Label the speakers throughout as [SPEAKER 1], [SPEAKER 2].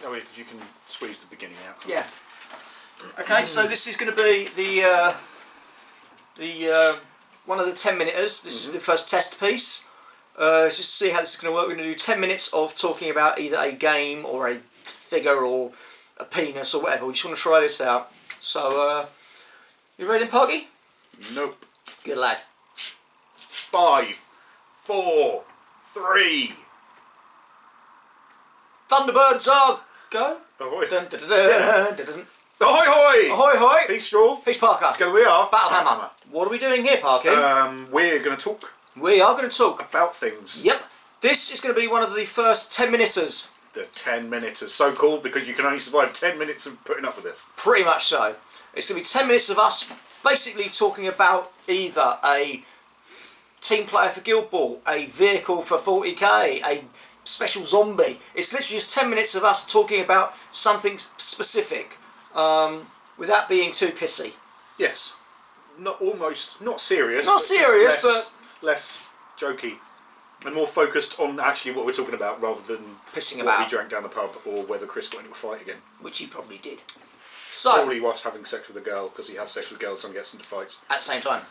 [SPEAKER 1] Oh yeah, because you can squeeze the beginning out.
[SPEAKER 2] Yeah. Okay, so this is going to be the one of the 10-minuters. This is the first test piece. Let's just see how this is going to work. We're going to do 10 minutes of talking about either a game or a figure or a penis or whatever. We just want to try this out. So, you ready, Parky?
[SPEAKER 1] Nope.
[SPEAKER 2] Good lad.
[SPEAKER 1] 5, 4, 3.
[SPEAKER 2] Thunderbirds are go.
[SPEAKER 1] Ahoy!
[SPEAKER 2] Dun, dun, dun, dun, dun, dun.
[SPEAKER 1] Ahoy, hoy!
[SPEAKER 2] Ahoy, hoy!
[SPEAKER 1] Peace, Straw.
[SPEAKER 2] Peace, Parker.
[SPEAKER 1] Together we are.
[SPEAKER 2] Battlehammer. What are we doing here, Parky?
[SPEAKER 1] We're going to talk
[SPEAKER 2] We are going to talk
[SPEAKER 1] about things.
[SPEAKER 2] Yep. This is going to be one of the first 10-minuters.
[SPEAKER 1] The 10-minuters. So called because you can only survive 10 minutes of putting up with this.
[SPEAKER 2] Pretty much so. It's going to be 10 minutes of us basically talking about either a team player for Guild Ball, a vehicle for 40k, a special zombie. It's literally just 10 minutes of us talking about something specific without being too pissy.
[SPEAKER 1] Yes. Not serious.
[SPEAKER 2] Not serious, but
[SPEAKER 1] less jokey. And more focused on actually what we're talking about rather than
[SPEAKER 2] pissing
[SPEAKER 1] what
[SPEAKER 2] about.
[SPEAKER 1] we drank down the pub or whether Chris got into a fight again.
[SPEAKER 2] Which he probably did. So,
[SPEAKER 1] probably was having sex with a girl because he has sex with girls and gets into fights.
[SPEAKER 2] At the same time.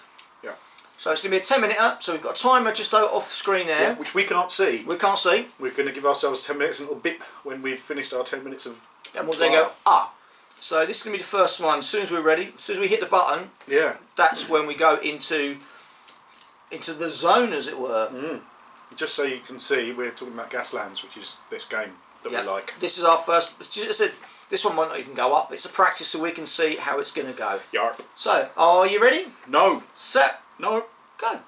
[SPEAKER 1] Yeah.
[SPEAKER 2] So it's going to be a 10-minute, so we've got a timer just off the screen there.
[SPEAKER 1] Yeah, which we can't see.
[SPEAKER 2] We can't see.
[SPEAKER 1] We're going to give ourselves 10 minutes and a little bip when we've finished our 10 minutes of...
[SPEAKER 2] And we'll then go, So this is going to be the first one. As soon as we're ready, as soon as we hit the button,
[SPEAKER 1] yeah,
[SPEAKER 2] that's when we go into the zone, as it were.
[SPEAKER 1] Just so you can see, we're talking about Gaslands, which is this game that we like. This
[SPEAKER 2] is our first... This one might not even go up. It's a practice so we can see how it's going to go.
[SPEAKER 1] Yarp.
[SPEAKER 2] So, are you ready?
[SPEAKER 1] No.
[SPEAKER 2] Set.
[SPEAKER 1] No.
[SPEAKER 2] Go.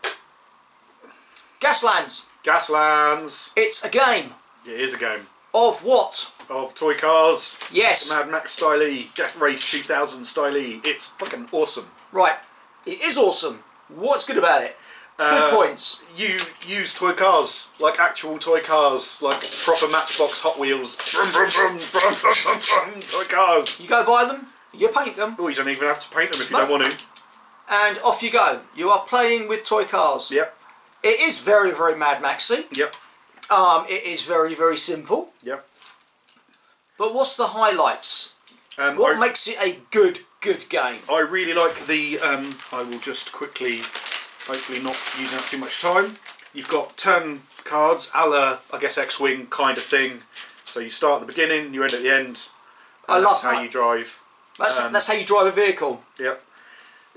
[SPEAKER 2] Gaslands.
[SPEAKER 1] Gaslands.
[SPEAKER 2] It's a game.
[SPEAKER 1] It is a game.
[SPEAKER 2] Of what?
[SPEAKER 1] Of toy cars.
[SPEAKER 2] Yes.
[SPEAKER 1] Mad Max styley. Death Race 2000 styley. It's fucking awesome.
[SPEAKER 2] Right. It is awesome. What's good about it? Good points.
[SPEAKER 1] You use toy cars, like actual toy cars, like proper Matchbox Hot Wheels. Brum, brum, brum, brum, brum, brum, brum, toy cars.
[SPEAKER 2] You go buy them, you paint them.
[SPEAKER 1] Oh, you don't even have to paint them if you don't want to.
[SPEAKER 2] And off you go. You are playing with toy cars.
[SPEAKER 1] Yep.
[SPEAKER 2] It is very, very Mad Maxy.
[SPEAKER 1] Yep.
[SPEAKER 2] It is very, very simple.
[SPEAKER 1] Yep.
[SPEAKER 2] But what's the highlights? What makes it a good game?
[SPEAKER 1] I really like the, I will just quickly, hopefully not using up too much time. You've got turn cards, a la, I guess, X-Wing kind of thing. So you start at the beginning, you end at the end.
[SPEAKER 2] I love
[SPEAKER 1] how you drive.
[SPEAKER 2] That's how you drive a vehicle.
[SPEAKER 1] Yep.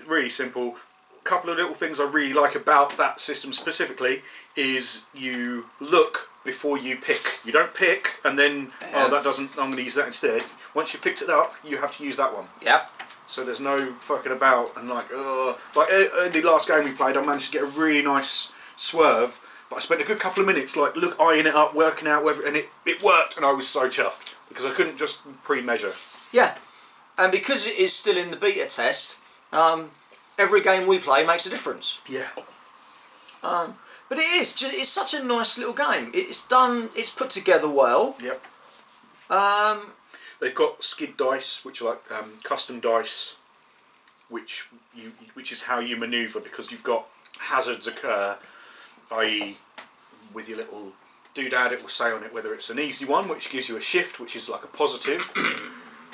[SPEAKER 1] Really simple. A couple of little things I really like about that system specifically is you look before you pick. You don't pick and then, oh, that doesn't, I'm going to use that instead. Once you've picked it up, you have to use that one.
[SPEAKER 2] Yep.
[SPEAKER 1] So there's no fucking about and like the last game we played, I managed to get a really nice swerve, but I spent a good couple of minutes like eyeing it up, working out whether, and it worked, and I was so chuffed because I couldn't just pre-measure.
[SPEAKER 2] Yeah, and because it is still in the beta test, every game we play makes a difference.
[SPEAKER 1] Yeah.
[SPEAKER 2] But it's such a nice little game. It's put together well.
[SPEAKER 1] Yep. They've got skid dice, which are like custom dice, which is how you manoeuvre because you've got hazards occur, i.e. with your little doodad it will say on it whether it's an easy one, which gives you a shift, which is like a positive,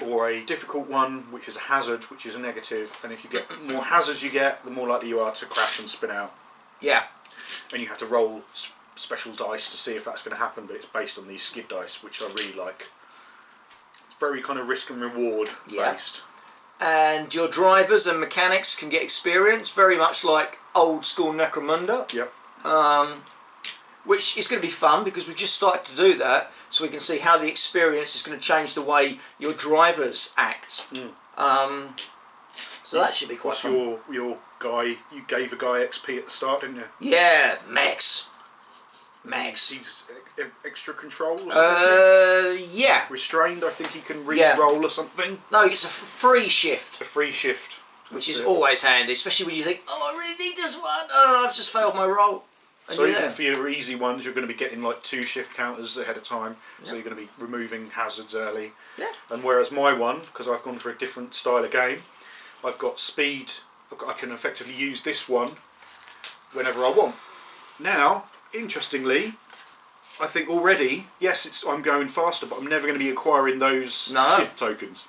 [SPEAKER 1] or a difficult one, which is a hazard, which is a negative, and if you get more hazards you get, the more likely you are to crash and spin out. Yeah. And you have to roll special dice to see if that's going to happen, but it's based on these skid dice, which I really like. Very kind of risk and reward based. And your drivers and mechanics can get experience, very much like old school Necromunda. Yep. Which is going to be fun because we've just started to do that, so we can see how the experience is going to change the way your drivers act. So that should be quite fun. Your guy, you gave a guy XP at the start, didn't you? Yeah, Max. He's extra control or something? Yeah. Restrained, I think he can re-roll or something. No, he gets a free shift. A free shift. Which is always handy, especially when you think, oh, I really need this one. Oh, I've just failed my roll. And so even for your easy ones, you're going to be getting like 2 shift counters ahead of time. So you're going to be removing hazards early. Yeah. And whereas my one, because I've gone for a different style of game, I've got speed. I can effectively use this one whenever I want. Now, interestingly, I think already, yes, I'm going faster, but I'm never going to be acquiring those
[SPEAKER 2] No.
[SPEAKER 1] shift tokens.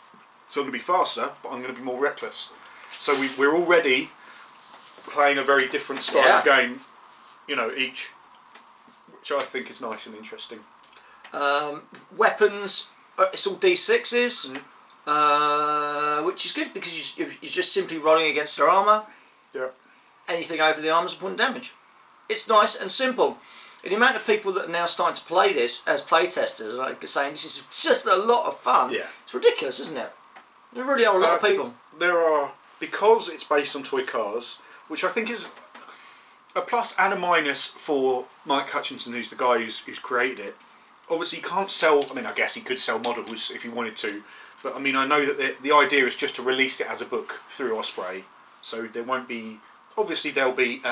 [SPEAKER 1] So I'm going to be faster, but I'm going to be more reckless. So we're already playing a very different style of game, each, which I think is nice and interesting.
[SPEAKER 2] Weapons, it's all D6s, which is good because you're just simply rolling against their armour.
[SPEAKER 1] Yeah.
[SPEAKER 2] Anything over the armour is a point of damage. It's nice and simple. And the amount of people that are now starting to play this as playtesters, like saying this is just a lot of fun, it's ridiculous, isn't it? There really are a lot of people.
[SPEAKER 1] There are, because it's based on toy cars, which I think is a plus and a minus for Mike Hutchinson, who's the guy who's created it. Obviously, he can't sell. I mean, I guess he could sell models if he wanted to, but I mean, I know that the idea is just to release it as a book through Osprey, so there won't be. Obviously, there'll be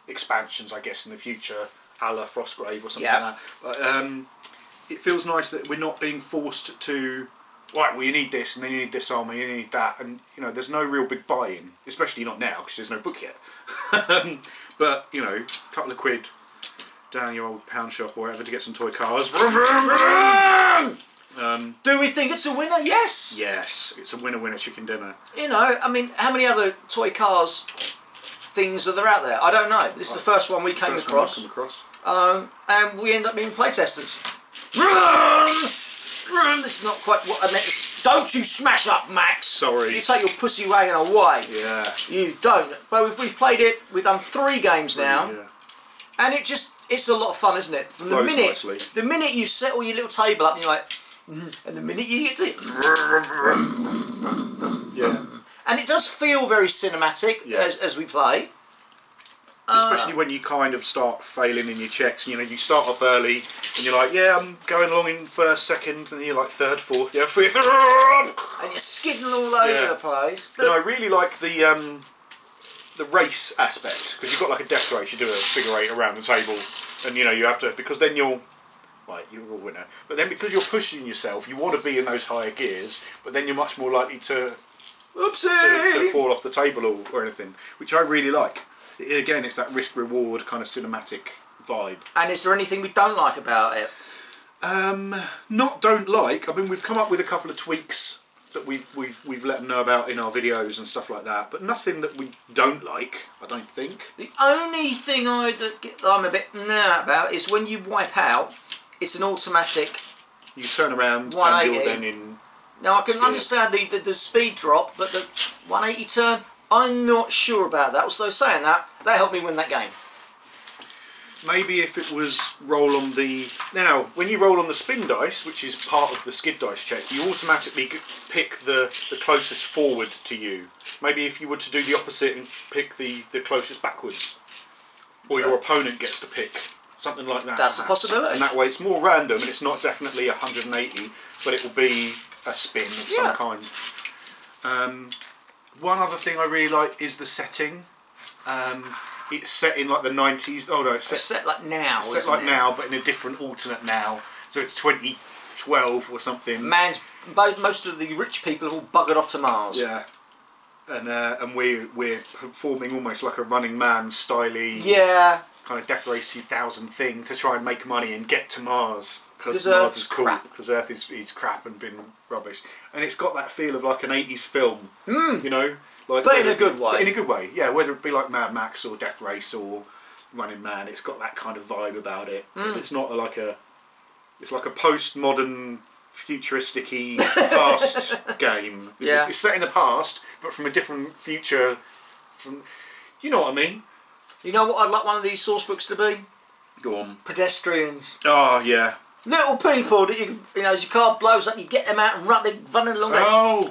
[SPEAKER 1] expansions, I guess, in the future, a la Frostgrave or something like that. But it feels nice that we're not being forced to. Right, well, you need this, and then you need this armour, you need that, and there's no real big buy-in, especially not now because there's no book yet. But a couple of quid down your old pound shop or whatever to get some toy cars.
[SPEAKER 2] Do we think it's a winner? Yes.
[SPEAKER 1] Yes, it's a winner chicken dinner.
[SPEAKER 2] I mean, how many other toy cars things are there out there? I don't know. This is the first one we came across. And we end up being playtesters. This is not quite what I meant. Don't you smash up, Max.
[SPEAKER 1] Sorry.
[SPEAKER 2] You take your pussy wagon away.
[SPEAKER 1] Yeah.
[SPEAKER 2] You don't. But we've played it. We've done 3 games now. Yeah. And it's a lot of fun, isn't it? From the minute you set all your little table up and you're like, and the minute you get to it.
[SPEAKER 1] Yeah.
[SPEAKER 2] And it does feel very cinematic as we play.
[SPEAKER 1] Especially when you kind of start failing in your checks. You start off early and you're like, yeah, I'm going along in first, second, and then you're like third, fourth, fifth.
[SPEAKER 2] And you're skidding all over the place.
[SPEAKER 1] But I really like the race aspect, because you've got like a death race. You do a figure 8 around the table, and you have to, because then you're a winner. But then because you're pushing yourself, you want to be in those higher gears, but then you're much more likely to fall off the table or anything, which I really like. Again, it's that risk-reward kind of cinematic vibe.
[SPEAKER 2] And is there anything we don't like about it?
[SPEAKER 1] Don't like. I mean, we've come up with a couple of tweaks that we've let them know about in our videos and stuff like that, but nothing that we don't like, I don't think.
[SPEAKER 2] The only thing I'm a bit mad about is when you wipe out, it's an automatic.
[SPEAKER 1] You turn around
[SPEAKER 2] 180.
[SPEAKER 1] and you're then in.
[SPEAKER 2] Now I can understand the speed drop, but the 180 turn, I'm not sure about that. Also, saying that helped me win that game.
[SPEAKER 1] Maybe if it was roll on the... Now, when you roll on the spin dice, which is part of the skid dice check, you automatically pick the closest forward to you. Maybe if you were to do the opposite and pick the closest backwards. Or your opponent gets to pick. Something like that.
[SPEAKER 2] That's a possibility.
[SPEAKER 1] And that way it's more random and it's not definitely 180, but it will be a spin of some kind. One other thing I really like is the setting. It's set in like the 90s. Oh no, it's
[SPEAKER 2] set like now.
[SPEAKER 1] It's set like now, but in a different alternate now. So it's 2012 or something.
[SPEAKER 2] Most of the rich people have all buggered off to Mars.
[SPEAKER 1] Yeah, and we're performing almost like a Running Man styly. Kind of Death Race 2000 thing to try and make money and get to Mars. Because Mars is cool. Because Earth is crap and been rubbish. And it's got that feel of like an 80s film. Like,
[SPEAKER 2] but in a good way.
[SPEAKER 1] But in a good way, yeah. Whether it be like Mad Max or Death Race or Running Man, it's got that kind of vibe about it. It's not like it's like a postmodern, futuristic-y past game. It's set in the past, but from a different future. You know what I mean?
[SPEAKER 2] You know what I'd like one of these source books to be?
[SPEAKER 1] Go on.
[SPEAKER 2] Pedestrians.
[SPEAKER 1] Oh yeah.
[SPEAKER 2] Little people that as your car blows up, you get them out and running along.
[SPEAKER 1] Oh.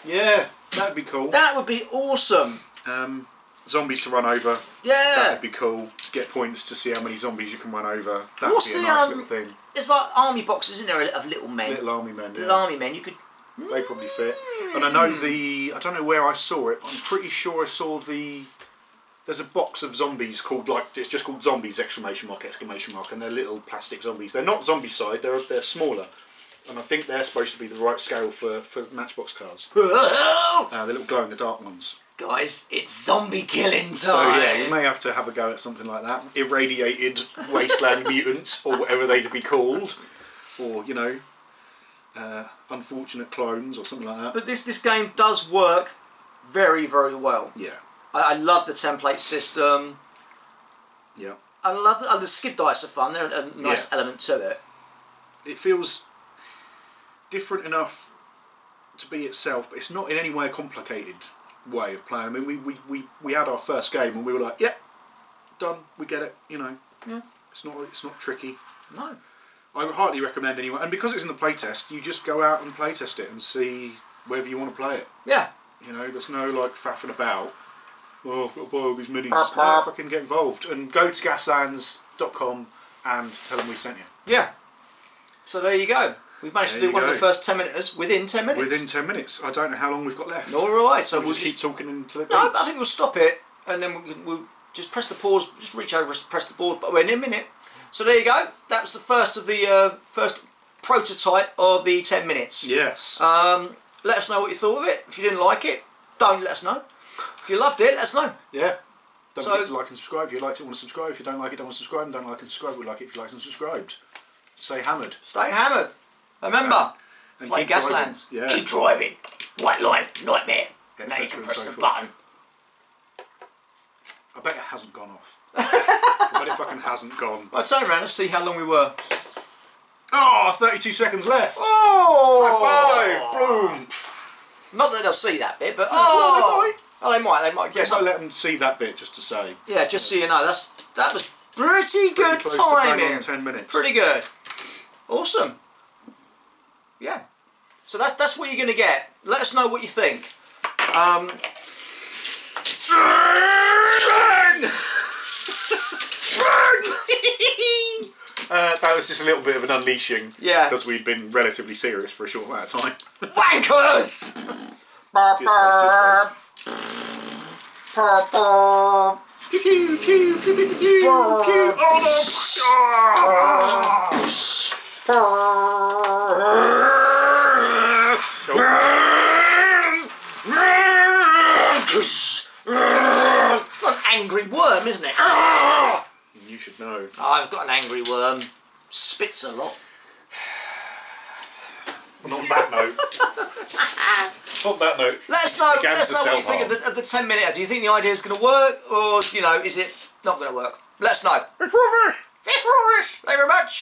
[SPEAKER 1] Yeah. That'd be cool.
[SPEAKER 2] That would be awesome.
[SPEAKER 1] Zombies to run over.
[SPEAKER 2] Yeah.
[SPEAKER 1] That'd be cool. Get points to see how many zombies you can run over. That'd be a nice little thing.
[SPEAKER 2] There's like army boxes, isn't there, of little men?
[SPEAKER 1] Little army men, yeah.
[SPEAKER 2] Little army men, you could...
[SPEAKER 1] They probably fit. And I know I don't know where I saw it, but I'm pretty sure I saw there's a box of zombies called, it's just called Zombies, ! And they're little plastic zombies. They're not zombie-side, they're smaller. And I think they're supposed to be the right scale for Matchbox cars. The little glow-in-the-dark ones.
[SPEAKER 2] Guys, it's zombie killing time.
[SPEAKER 1] So yeah, we may have to have a go at something like that. Irradiated wasteland mutants, or whatever they'd be called, or you know, unfortunate clones or something like that.
[SPEAKER 2] But this game does work very, very well.
[SPEAKER 1] Yeah.
[SPEAKER 2] I love the template system.
[SPEAKER 1] Yeah.
[SPEAKER 2] I love the skid dice are fun. They're a nice element to it.
[SPEAKER 1] It feels different enough to be itself, but it's not in any way a complicated way of playing. I mean, we had our first game and we were like, yeah, done, we get it, you know.
[SPEAKER 2] Yeah.
[SPEAKER 1] It's not tricky.
[SPEAKER 2] No.
[SPEAKER 1] I would highly recommend anyone, and because it's in the playtest, you just go out and playtest it and see whether you want to play it.
[SPEAKER 2] Yeah.
[SPEAKER 1] You know, there's no like faffing about. Oh, I've got to buy all these minis. Fucking get involved and go to gaslands.com and tell them we sent you.
[SPEAKER 2] Yeah. So there you go. We've managed to do one of the first 10 minutes within 10 minutes.
[SPEAKER 1] Within 10 minutes. I don't know how long we've got left.
[SPEAKER 2] All right. So
[SPEAKER 1] we'll just keep talking until it beeps.
[SPEAKER 2] No, I think we'll stop it and then we'll just press the pause. Just reach over and press the pause. But we're in a minute. So there you go. That was the first of the first prototype of the 10 minutes.
[SPEAKER 1] Yes.
[SPEAKER 2] Let us know what you thought of it. If you didn't like it, don't let us know. If you loved it, let us know.
[SPEAKER 1] Yeah. Don't forget to like and subscribe. If you liked it, want to subscribe. If you don't like it, don't want to subscribe. And don't like and subscribe, would like it if you liked and subscribed. Stay hammered.
[SPEAKER 2] Stay hammered. Remember,
[SPEAKER 1] and
[SPEAKER 2] play Gaslands.
[SPEAKER 1] Yeah.
[SPEAKER 2] Keep driving. White line, nightmare. Now you can press the button.
[SPEAKER 1] I bet it hasn't gone off. I bet it fucking hasn't gone.
[SPEAKER 2] Right, turn around and see how long we were.
[SPEAKER 1] Oh, 32 seconds left.
[SPEAKER 2] Oh!
[SPEAKER 1] High five. Boom.
[SPEAKER 2] Not that they'll see that bit, but
[SPEAKER 1] They might.
[SPEAKER 2] They might. Yes,
[SPEAKER 1] I'll let them see that bit just to say.
[SPEAKER 2] Yeah, just so you know, that was pretty good
[SPEAKER 1] close
[SPEAKER 2] timing.
[SPEAKER 1] To bang on 10 minutes.
[SPEAKER 2] Pretty good. Awesome. Yeah. So that's what you're gonna get. Let us know what you think.
[SPEAKER 1] That was just a little bit of an unleashing.
[SPEAKER 2] Yeah.
[SPEAKER 1] Because we'd been relatively serious for a short amount of time.
[SPEAKER 2] Wankers!
[SPEAKER 1] Pew, pew, pew, pew, pew, pew, pew.
[SPEAKER 2] It's got an angry worm, isn't it?
[SPEAKER 1] You should know.
[SPEAKER 2] I've got an angry worm. Spits a lot.
[SPEAKER 1] And on that note. On that note.
[SPEAKER 2] Let us know what you think of the 10 minute. Do you think the idea is going to work, or you know, is it not going to work? Let us know. It's rubbish. It's rubbish. Thank you very much.